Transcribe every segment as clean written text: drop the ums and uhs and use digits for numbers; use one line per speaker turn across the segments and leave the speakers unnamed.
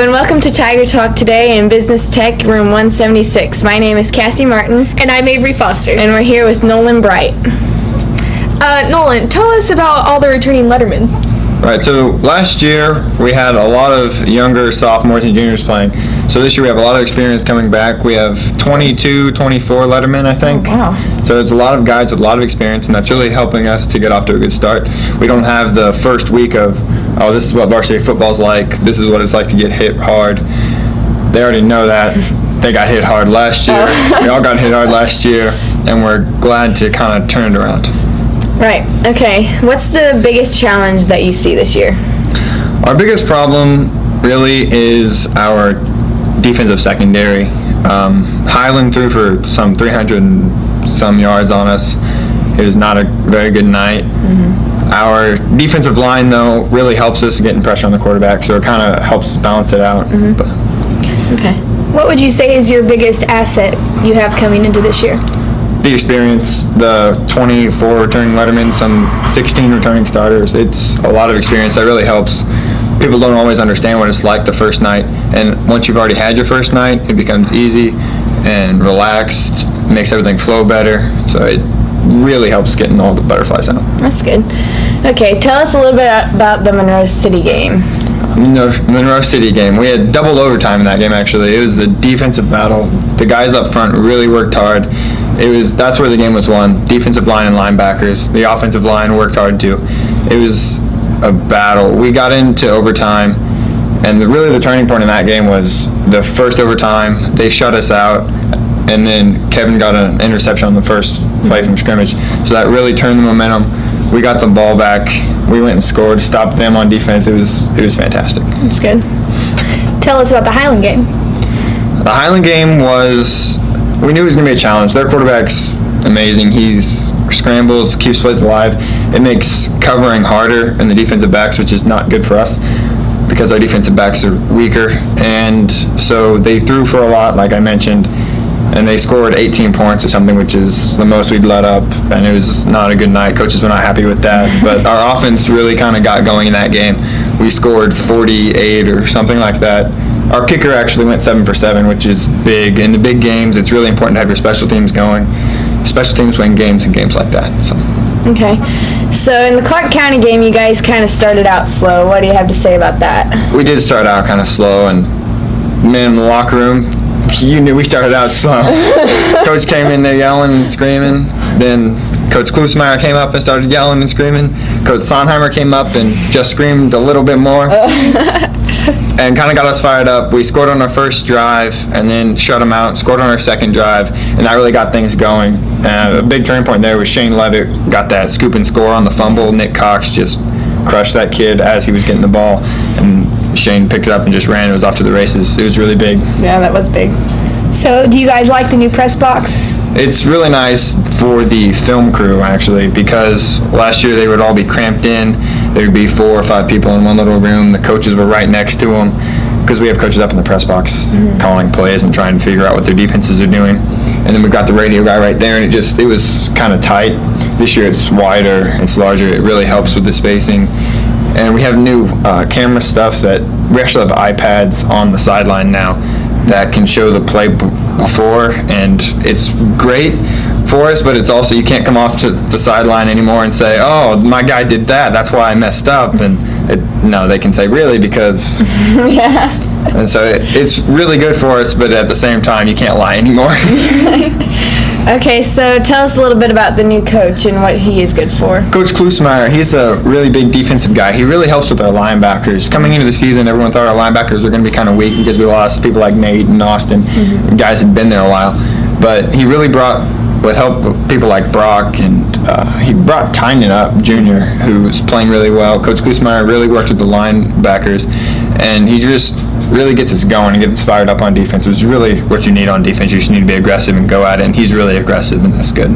and welcome to Tiger Talk today in Business Tech, room 176. My name is Cassie Martin.
And I'm Avery Foster.
And we're here with Nolan Bright.
Nolan, tell us about all the returning Lettermen.
Right, so last year we had a lot of younger sophomores and juniors playing. So this year we have a lot of experience coming back. We have 22, 24 Lettermen, I think.
Oh, wow.
So it's a lot of guys with a lot of experience, and that's really helping us to get off to a good start. We don't have the first week of, oh, this is what varsity football's like. This is what it's like to get hit hard. They already know that. They got hit hard last year. We all got hit hard last year, and we're glad to kind of turn it around.
Right. Okay. What's the biggest challenge that you see this year?
Our biggest problem really is our defensive secondary. Highland threw for some 300 and some yards on us. It was not a very good night. Mm-hmm. Our defensive line, though, really helps us getting pressure on the quarterback, so it kind of helps balance it out.
Mm-hmm. Okay.
What would you say is your biggest asset you have coming into this year?
The experience, the 24 returning Lettermen, some 16 returning starters. It's a lot of experience. That really helps. People don't always understand what it's like the first night, and once you've already had your first night, it becomes easy and relaxed, makes everything flow better. So it really helps getting all the butterflies out.
That's good. Okay, tell us a little bit about the Monroe City game.
Monroe City game. We had double overtime in that game, actually. It was a defensive battle. The guys up front really worked hard. That's where the game was won. Defensive line and linebackers. The offensive line worked hard too. It was a battle. We got into overtime, and really the turning point in that game was the first overtime. They shut us out, and then Kevin got an interception on the first play from scrimmage. So that really turned the momentum. We got the ball back. We went and scored, stopped them on defense. It was fantastic.
That's good.
Tell us about the Highland game.
The Highland game we knew it was going to be a challenge. Their quarterback's amazing. He scrambles, keeps plays alive. It makes covering harder in the defensive backs, which is not good for us because our defensive backs are weaker. And so they threw for a lot, like I mentioned, and they scored 18 points or something, which is the most we'd let up, and it was not a good night. Coaches were not happy with that, but our offense really kind of got going in that game. We scored 48 or something like that. Our kicker actually went 7 for 7, which is big. In the big games, it's really important to have your special teams going. Special teams win games and games like that. So.
Okay. So in the Clark County game, you guys kind of started out slow. What do you have to say about that?
We did start out kind of slow, and man in the locker room, you knew we started out slow. Coach came in there yelling and screaming. Then Coach Klusmeyer came up and started yelling and screaming. Coach Sonheimer came up and just screamed a little bit more. And kind of got us fired up. We scored on our first drive and then shut them out, scored on our second drive, and that really got things going. A big turning point there was Shane Levitt got that scoop and score on the fumble. Nick Cox just crushed that kid as he was getting the ball, and Shane picked it up and just ran. It was off to the races. It was really big.
Yeah, that was big.
So do you guys like the new press box?
It's really nice for the film crew, actually, because last year they would all be cramped in. There would be 4 or 5 people in one little room. The coaches were right next to them because we have coaches up in the press box calling plays and trying to figure out what their defenses are doing. And then we've got the radio guy right there, and it was kind of tight. This year it's wider, it's larger. It really helps with the spacing. And we have new camera stuff that we actually have iPads on the sideline now that can show the play before, and it's great for us, but it's also, you can't come off to the sideline anymore and say, oh, my guy did that, that's why I messed up. And no, they can say, really, because
Yeah.
And so it's really good for us, but at the same time, you can't lie anymore.
Okay, so tell us a little bit about the new coach and what he is good for.
Coach Klusmeyer, he's a really big defensive guy. He really helps with our linebackers. Coming into the season, everyone thought our linebackers were going to be kind of weak because we lost people like Nate and Austin, guys had been there a while. But he really brought, with help of people like Brock, and he brought Tynan up, Jr., who was playing really well. Coach Klusmeyer really worked with the linebackers, and he just really gets us going and gets us fired up on defense, which is really what you need on defense. You just need to be aggressive and go at it, and he's really aggressive, and that's good.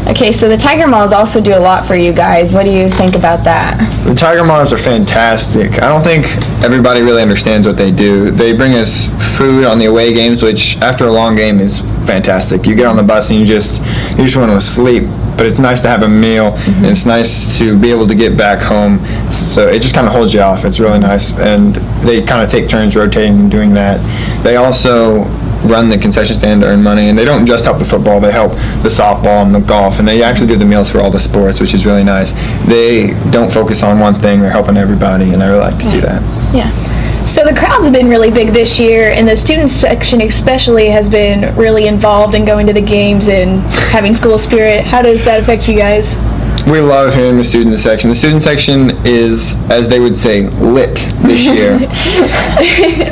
Okay, so the Tiger Malls also do a lot for you guys. What do you think about that?
The Tiger Malls are fantastic. I don't think everybody really understands what they do. They bring us food on the away games, which after a long game is fantastic. You get on the bus and you just want to sleep but it's nice to have a meal, and it's nice to be able to get back home. So it just kind of holds you off. It's really nice, and they kind of take turns rotating and doing that. They also run the concession stand to earn money, and they don't just help the football, they help the softball and the golf, and they actually do the meals for all the sports, which is really nice. They don't focus on one thing, they're helping everybody, and I really like to see that.
Yeah.
So the crowds have been really big this year, and the student section especially has been really involved in going to the games and having school spirit. How does that affect you guys?
We love hearing the student section. The student section is, as they would say, lit this year.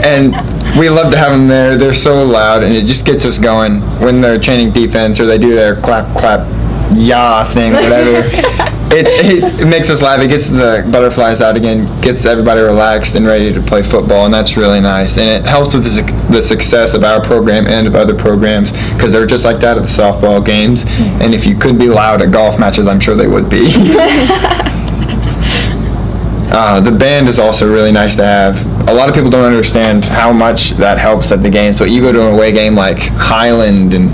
And we love to have them there. They're so loud, and it just gets us going when they're training defense or they do their clap, clap, yah thing, whatever. It makes us laugh. It gets the butterflies out again, gets everybody relaxed and ready to play football, and that's really nice. And it helps with the success of our program and of other programs, because they're just like that at the softball games. And if you could be loud at golf matches, I'm sure they would be. The band is also really nice to have. A lot of people don't understand how much that helps at the games, but you go to an away game like Highland, and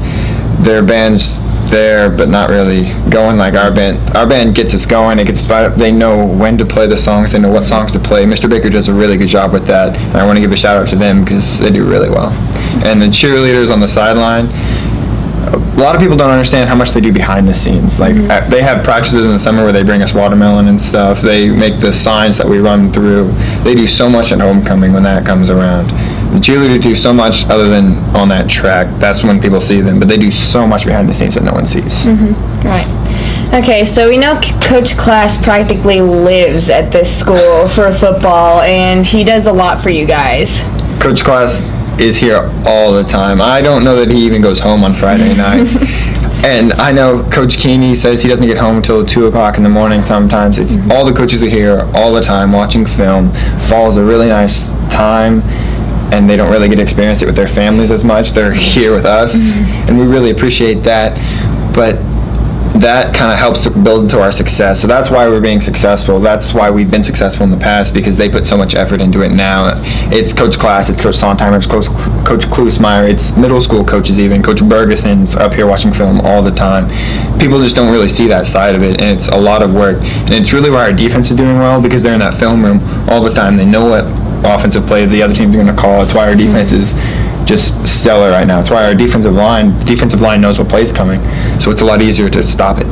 their band's there but not really going like our band. Our band gets us going, it gets us fired up. They know when to play the songs, they know what songs to play. Mr. Baker does a really good job with that, and I want to give a shout out to them because they do really well. And the cheerleaders on the sideline, a lot of people don't understand how much they do behind the scenes. Like they have practices in the summer where they bring us watermelon and stuff. They make the signs that we run through. They do so much at homecoming when that comes around. The cheerleaders do so much other than on that track. That's when people see them, but they do so much behind the scenes that no one sees.
Right. Okay, so we know Coach Class practically lives at this school for football, and he does a lot for you guys.
Coach Class is here all the time. I don't know that he even goes home on Friday nights. And I know Coach Keeney says he doesn't get home until 2 o'clock in the morning sometimes. It's all the coaches are here all the time watching film. Fall's a really nice time, and they don't really get to experience it with their families as much. They're here with us, and we really appreciate that. But that kind of helps to build to our success. So that's why we're being successful. That's why we've been successful in the past, because they put so much effort into it now. It's Coach Class, it's Coach Sontheimer, it's Coach Klusmeyer, it's middle school coaches even. Coach Bergeson's up here watching film all the time. People just don't really see that side of it, and it's a lot of work. And it's really why our defense is doing well, because they're in that film room all the time. They know what offensive play the other team's going to call. It's why our defense is just stellar right now. It's why our defensive line knows what play's coming, so it's a lot easier to stop it.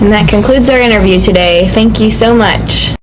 And that concludes our interview today. Thank you so much.